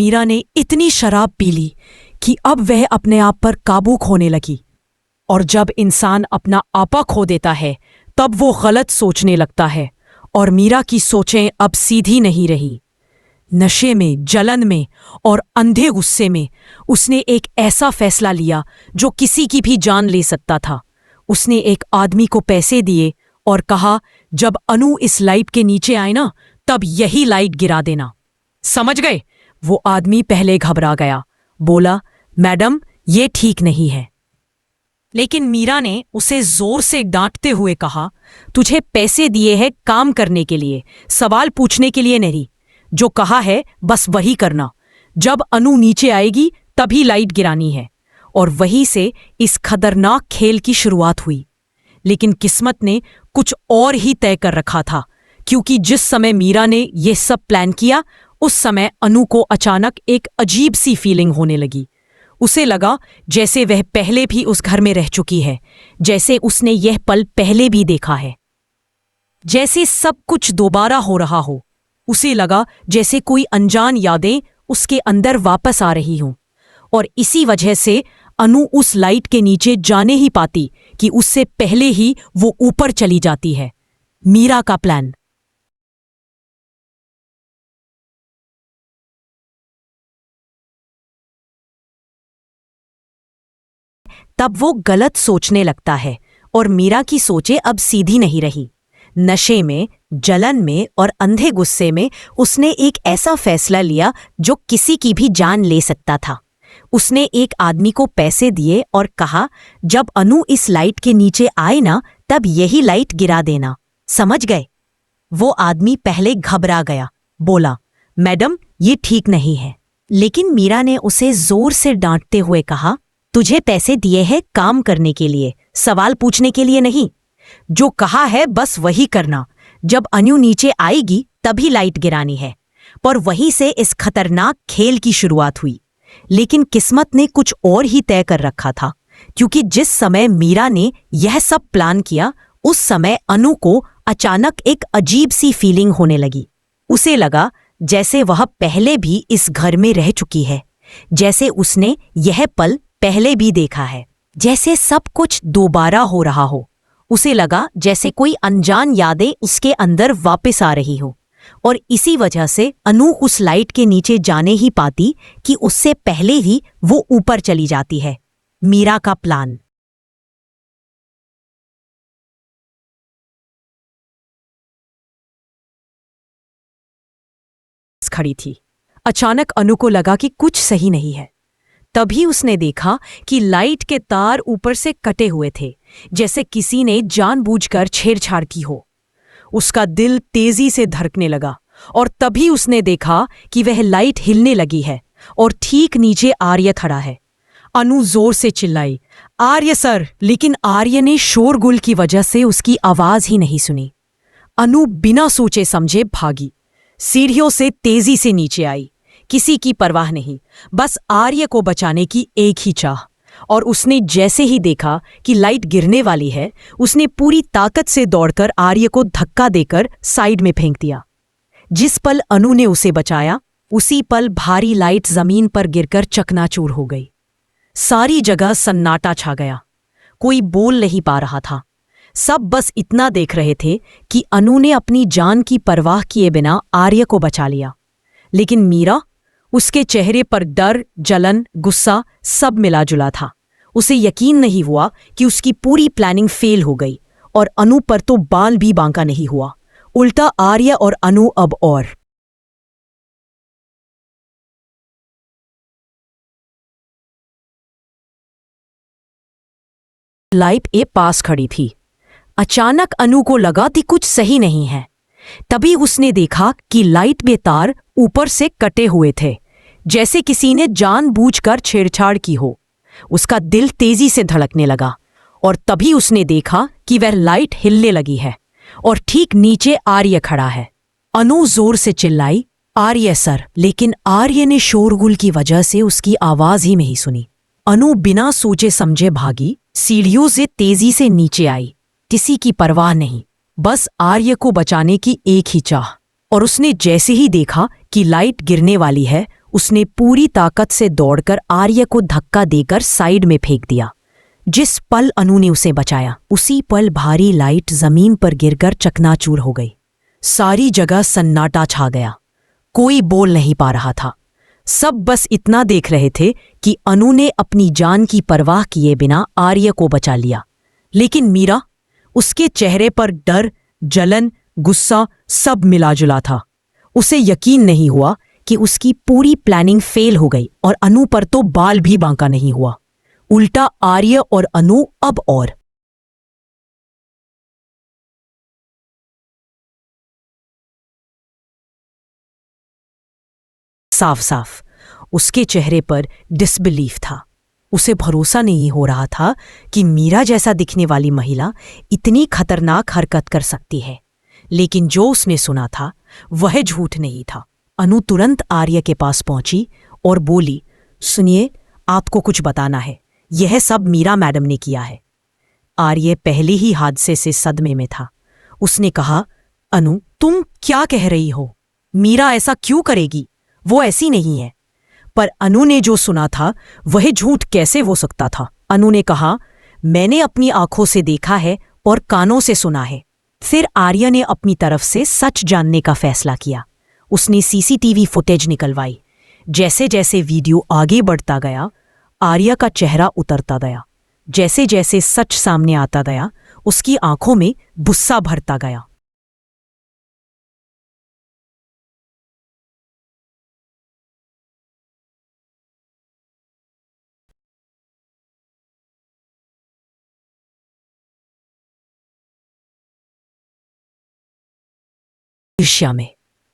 मीरा ने इतनी शराब पी ली कि अब वह अपने आप पर काबू खोने लगी। और जब इंसान अपना आपा खो देता है तब वो गलत सोचने लगता है, और मीरा की सोचें अब सीधी नहीं रही। नशे में, जलन में और अंधे गुस्से में उसने एक ऐसा फैसला लिया जो किसी की भी जान ले सकता था। उसने एक आदमी को पैसे दिए और कहा, जब अनु इस लाइट के नीचे आए ना, तब यही लाइट गिरा देना। समझ गए? वो आदमी पहले घबरा गया, बोला, मैडम ये ठीक नहीं है। लेकिन मीरा ने उसे जोर से डांटते हुए कहा, तुझे पैसे दिए हैं काम करने के लिए, सवाल पूछने के लिए नहीं। जो कहा है बस वही करना। जब अनु नीचे आएगी तभी लाइट गिरानी है। और वहीं से इस खतरनाक खेल की शुरुआत हुई। लेकिन किस्मत ने कुछ और ही तय कर रखा था, क्योंकि जिस समय मीरा ने यह सब प्लान किया उस समय अनु को अचानक एक अजीब सी फीलिंग होने लगी। उसे लगा जैसे वह पहले भी उस घर में रह चुकी है, जैसे उसने यह पल पहले भी देखा है, जैसे सब कुछ दोबारा हो रहा हो। उसे लगा जैसे कोई अनजान यादें उसके अंदर वापस आ रही हों। और इसी वजह से अनु उस लाइट के नीचे जाने ही पाती कि उससे पहले ही वो ऊपर चली जाती है। मीरा का प्लान। तब वो गलत सोचने लगता है और मीरा की सोचें अब सीधी नहीं रही। नशे में, जलन में और अंधे गुस्से में उसने एक ऐसा फैसला लिया जो किसी की भी जान ले सकता था। उसने एक आदमी को पैसे दिए और कहा, जब अनु इस लाइट के नीचे आए ना, तब यही लाइट गिरा देना। समझ गए? वो आदमी पहले घबरा गया, बोला, मैडम ये ठीक नहीं है। लेकिन मीरा ने उसे जोर से डांटते हुए कहा, तुझे पैसे दिए हैं काम करने के लिए, सवाल पूछने के लिए नहीं। जो कहा है बस वही करना। जब अनु नीचे आएगी तभी लाइट गिरानी है। पर वहीं से इस खतरनाक खेल की शुरुआत हुई। लेकिन किस्मत ने कुछ और ही तय कर रखा था, क्योंकि जिस समय मीरा ने यह सब प्लान किया उस समय अनु को अचानक एक अजीब सी फीलिंग होने लगी। उसे लगा जैसे वह पहले भी इस घर में रह चुकी है, जैसे उसने यह पल पहले भी देखा है, जैसे सब कुछ दोबारा हो रहा हो। उसे लगा जैसे कोई अनजान यादें उसके अंदर वापस आ रही हो। और इसी वजह से अनु उस लाइट के नीचे जाने ही पाती कि उससे पहले ही वो ऊपर चली जाती है। मीरा का प्लान। खड़ी थी। अचानक अनु को लगा कि कुछ सही नहीं है। तभी उसने देखा कि लाइट के तार ऊपर से कटे हुए थे, जैसे किसी ने जानबूझकर छेड़छाड़ की हो। उसका दिल तेजी से धड़कने लगा और तभी उसने देखा कि वह लाइट हिलने लगी है और ठीक नीचे आर्य खड़ा है। अनु जोर से चिल्लाई, आर्य सर! लेकिन आर्य ने शोरगुल की वजह से उसकी आवाज ही नहीं सुनी। अनु बिना सोचे समझे भागी, सीढ़ियों से तेजी से नीचे आई, किसी की परवाह नहीं, बस आर्य को बचाने की एक ही चाह। और उसने जैसे ही देखा कि लाइट गिरने वाली है, उसने पूरी ताकत से दौड़कर आर्य को धक्का देकर साइड में फेंक दिया। जिस पल अनु ने उसे बचाया, उसी पल भारी लाइट जमीन पर गिरकर चकनाचूर हो गई। सारी जगह सन्नाटा छा गया। कोई बोल नहीं पा रहा था। सब बस इतना देख रहे थे कि अनु ने अपनी जान की परवाह किए बिना आर्य को बचा लिया। लेकिन मीरा, उसके चेहरे पर डर, जलन, गुस्सा सब मिला जुला था। उसे यकीन नहीं हुआ कि उसकी पूरी प्लानिंग फेल हो गई और अनु पर तो बाल भी बांका नहीं हुआ। उल्टा आर्य और अनु अब और लाइट ए पास खड़ी थी। अचानक अनु को लगा कि कुछ सही नहीं है। तभी उसने देखा कि लाइट में तार ऊपर से कटे हुए थे, जैसे किसी ने जानबूझकर छेड़छाड़ की हो। उसका दिल तेजी से धड़कने लगा और तभी उसने देखा कि वह लाइट हिलने लगी है और ठीक नीचे आर्य खड़ा है। अनु जोर से चिल्लाई, आर्य सर! लेकिन आर्य ने शोरगुल की वजह से उसकी आवाज ही नहीं सुनी। अनु बिना सोचे समझे भागी, सीढ़ियों से तेजी से नीचे आई, किसी की परवाह नहीं, बस आर्य को बचाने की एक ही चाह। और उसने जैसे ही देखा कि लाइट गिरने वाली है, उसने पूरी ताकत से दौड़कर आर्य को धक्का देकर साइड में फेंक दिया। जिस पल अनु ने उसे बचाया, उसी पल भारी लाइट जमीन पर गिरकर चकनाचूर हो गई। सारी जगह सन्नाटा छा गया। कोई बोल नहीं पा रहा था। सब बस इतना देख रहे थे कि अनु ने अपनी जान की परवाह किए बिना आर्य को बचा लिया। लेकिन मीरा, उसके चेहरे पर डर, जलन, गुस्सा सब मिलाजुला था। उसे यकीन नहीं हुआ कि उसकी पूरी प्लानिंग फेल हो गई और अनु पर तो बाल भी बांका नहीं हुआ। उल्टा आर्य और अनु अब और साफ साफ उसके चेहरे पर डिसबिलीफ था। उसे भरोसा नहीं हो रहा था कि मीरा जैसा दिखने वाली महिला इतनी खतरनाक हरकत कर सकती है। लेकिन जो उसने सुना था वह झूठ नहीं था। अनु तुरंत आर्य के पास पहुंची और बोली, सुनिए, आपको कुछ बताना है। यह सब मीरा मैडम ने किया है। आर्य पहले ही हादसे से सदमे में था। उसने कहा, अनु, तुम क्या कह रही हो? मीरा ऐसा क्यों करेगी? वो ऐसी नहीं है। पर अनु ने जो सुना था वह झूठ कैसे हो सकता था? अनु ने कहा, मैंने अपनी आंखों से देखा है और कानों से सुना है। फिर आर्य ने अपनी तरफ से सच जानने का फैसला किया। उसने सीसीटीवी फुटेज निकलवाई। जैसे जैसे वीडियो आगे बढ़ता गया, आर्य का चेहरा उतरता गया। जैसे जैसे सच सामने आता गया, उसकी आंखों में गुस्सा भरता गया। ईर्ष्या में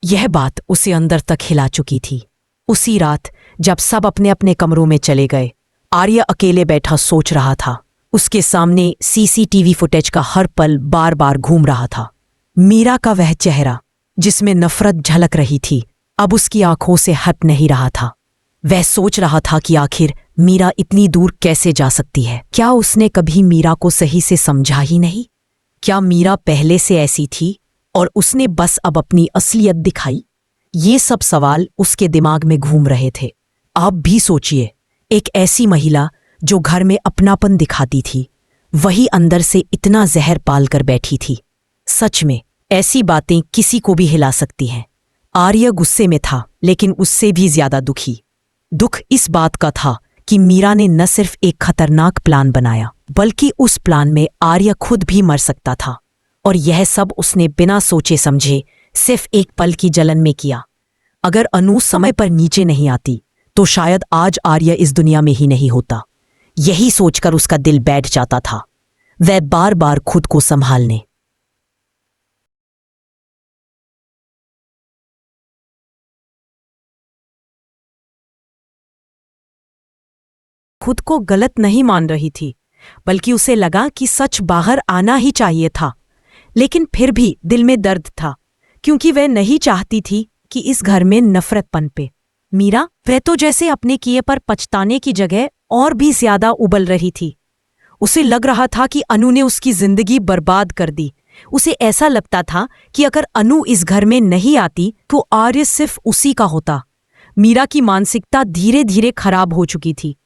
यह बात उसे अंदर तक हिला चुकी थी। उसी रात जब सब अपने अपने कमरों में चले गए, आर्य अकेले बैठा सोच रहा था। उसके सामने सीसीटीवी फुटेज का हर पल बार बार घूम रहा था। मीरा का वह चेहरा जिसमें नफरत झलक रही थी, अब उसकी आंखों से हट नहीं रहा था। वह सोच रहा था कि आखिर मीरा इतनी दूर कैसे जा सकती है? क्या उसने कभी मीरा को सही से समझा ही नहीं? क्या मीरा पहले से ऐसी थी और उसने बस अब अपनी असलियत दिखाई? ये सब सवाल उसके दिमाग में घूम रहे थे। आप भी सोचिए, एक ऐसी महिला जो घर में अपनापन दिखाती थी, वही अंदर से इतना जहर पाल कर बैठी थी। सच में ऐसी बातें किसी को भी हिला सकती हैं। आर्य गुस्से में था, लेकिन उससे भी ज्यादा दुखी। दुख इस बात का था कि मीरा ने न सिर्फ एक खतरनाक प्लान बनाया, बल्कि उस प्लान में आर्य खुद भी मर सकता था। और यह सब उसने बिना सोचे समझे सिर्फ एक पल की जलन में किया। अगर अनु समय पर नीचे नहीं आती तो शायद आज आर्य इस दुनिया में ही नहीं होता। यही सोचकर उसका दिल बैठ जाता था। वह बार बार खुद को संभालने खुद को गलत नहीं मान रही थी, बल्कि उसे लगा कि सच बाहर आना ही चाहिए था। लेकिन फिर भी दिल में दर्द था, क्योंकि वह नहीं चाहती थी कि इस घर में नफरत पनपे। मीरा, वह तो जैसे अपने किए पर पछताने की जगह और भी ज्यादा उबल रही थी। उसे लग रहा था कि अनु ने उसकी जिंदगी बर्बाद कर दी। उसे ऐसा लगता था कि अगर अनु इस घर में नहीं आती तो आर्य सिर्फ उसी का होता। मीरा की मानसिकता धीरे धीरे खराब हो चुकी थी।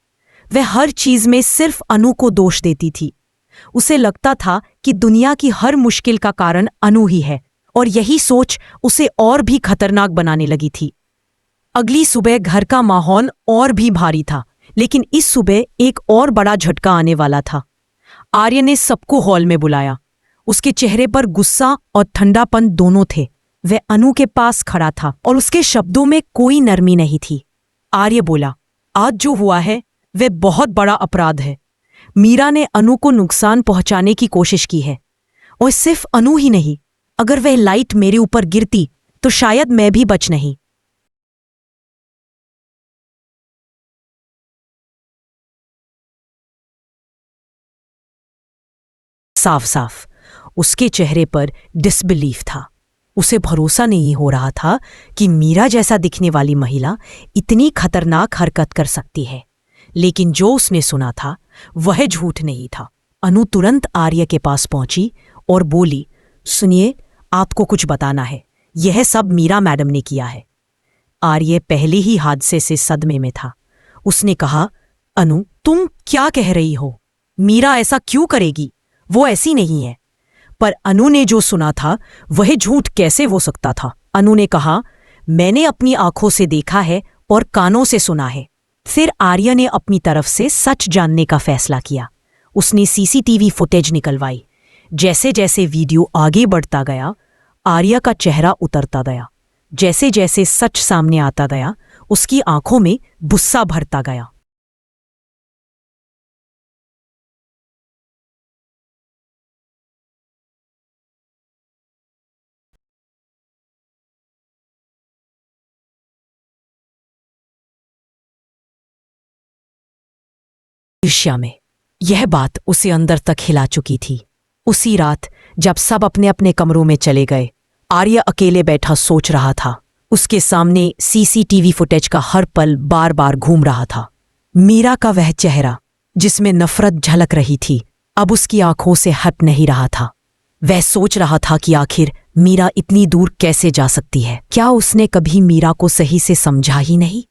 वह हर चीज में सिर्फ अनु को दोष देती थी। उसे लगता था कि दुनिया की हर मुश्किल का कारण अनु ही है, और यही सोच उसे और भी खतरनाक बनाने लगी थी। अगली सुबह घर का माहौल और भी भारी था, लेकिन इस सुबह एक और बड़ा झटका आने वाला था। आर्य ने सबको हॉल में बुलाया। उसके चेहरे पर गुस्सा और ठंडापन दोनों थे। वह अनु के पास खड़ा था और उसके शब्दों में कोई नरमी नहीं थी। आर्य बोला, आज जो हुआ है वह बहुत बड़ा अपराध है। मीरा ने अनु को नुकसान पहुंचाने की कोशिश की है, और सिर्फ अनु ही नहीं, अगर वह लाइट मेरे ऊपर गिरती तो शायद मैं भी बच नहीं। साफ साफ उसके चेहरे पर डिसबिलीफ था। उसे भरोसा नहीं हो रहा था कि मीरा जैसा दिखने वाली महिला इतनी खतरनाक हरकत कर सकती है। लेकिन जो उसने सुना था वह झूठ नहीं था। अनु तुरंत आर्य के पास पहुंची और बोली, सुनिए, आपको कुछ बताना है। यह सब मीरा मैडम ने किया है। आर्य पहले ही हादसे से सदमे में था। उसने कहा, अनु, तुम क्या कह रही हो? मीरा ऐसा क्यों करेगी? वो ऐसी नहीं है। पर अनु ने जो सुना था वह झूठ कैसे हो सकता था? अनु ने कहा, मैंने अपनी आंखों से देखा है और कानों से सुना है। फिर आर्य ने अपनी तरफ से सच जानने का फैसला किया। उसने सीसीटीवी फुटेज निकलवाई। जैसे जैसे वीडियो आगे बढ़ता गया, आर्य का चेहरा उतरता गया। जैसे जैसे सच सामने आता गया, उसकी आंखों में गुस्सा भरता गया। ईर्ष्या में यह बात उसे अंदर तक हिला चुकी थी। उसी रात जब सब अपने अपने कमरों में चले गए, आर्य अकेले बैठा सोच रहा था। उसके सामने सीसीटीवी फुटेज का हर पल बार बार घूम रहा था। मीरा का वह चेहरा जिसमें नफरत झलक रही थी, अब उसकी आंखों से हट नहीं रहा था। वह सोच रहा था कि आखिर मीरा इतनी दूर कैसे जा सकती है? क्या उसने कभी मीरा को सही से समझा ही नहीं?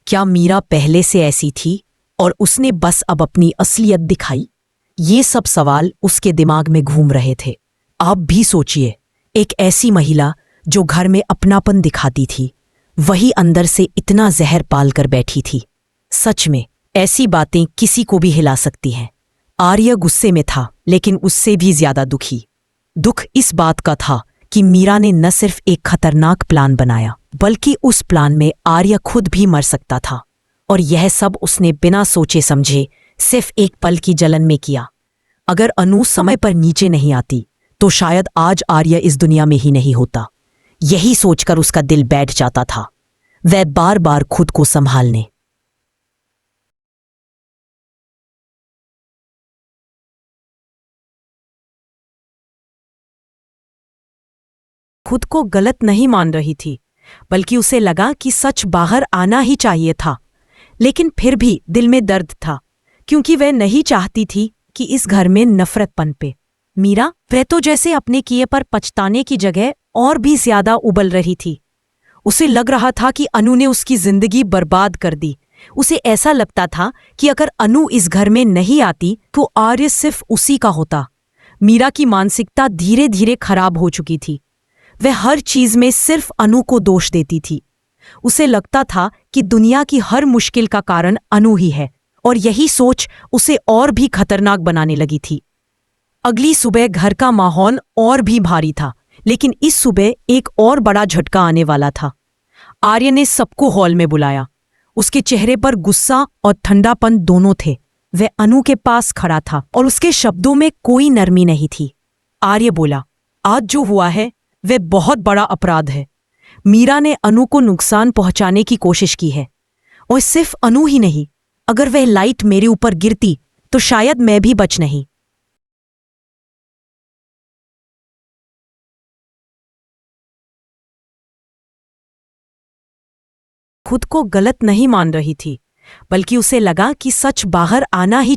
क्या मीरा पहले से ऐसी थी और उसने बस अब अपनी असलियत दिखाई? ये सब सवाल उसके दिमाग में घूम रहे थे। आप भी सोचिए, एक ऐसी महिला जो घर में अपनापन दिखाती थी, वही अंदर से इतना जहर पाल कर बैठी थी। सच में ऐसी बातें किसी को भी हिला सकती हैं। आर्य गुस्से में था, लेकिन उससे भी ज्यादा दुखी। दुख इस बात का था कि मीरा ने न सिर्फ एक खतरनाक प्लान बनाया, बल्कि उस प्लान में आर्य खुद भी मर सकता था। और यह सब उसने बिना सोचे समझे सिर्फ एक पल की जलन में किया। अगर अनु समय पर नीचे नहीं आती तो शायद आज आर्य इस दुनिया में ही नहीं होता। यही सोचकर उसका दिल बैठ जाता था। वह बार बार खुद को संभालने खुद को गलत नहीं मान रही थी, बल्कि उसे लगा कि सच बाहर आना ही चाहिए था। लेकिन फिर भी दिल में दर्द था, क्योंकि वह नहीं चाहती थी कि इस घर में नफरत पनपे। मीरा, वह तो जैसे अपने किए पर पछताने की जगह और भी ज्यादा उबल रही थी। उसे लग रहा था कि अनु ने उसकी जिंदगी बर्बाद कर दी। उसे ऐसा लगता था कि अगर अनु इस घर में नहीं आती तो आर्य सिर्फ उसी का होता। मीरा की मानसिकता धीरे धीरे खराब हो चुकी थी। वह हर चीज में सिर्फ अनु को दोष देती थी। उसे लगता था कि दुनिया की हर मुश्किल का कारण अनु ही है, और यही सोच उसे और भी खतरनाक बनाने लगी थी। अगली सुबह घर का माहौल और भी भारी था, लेकिन इस सुबह एक और बड़ा झटका आने वाला था। आर्य ने सबको हॉल में बुलाया। उसके चेहरे पर गुस्सा और ठंडापन दोनों थे। वह अनु के पास खड़ा था और उसके शब्दों में कोई नरमी नहीं थी। आर्य बोला, आज जो हुआ है वह बहुत बड़ा अपराध है। मीरा ने अनु को नुकसान पहुंचाने की कोशिश की है, और सिर्फ अनु ही नहीं, अगर वह लाइट मेरे ऊपर गिरती तो शायद मैं भी बच नहीं। खुद को गलत नहीं मान रही थी, बल्कि उसे लगा कि सच बाहर आना ही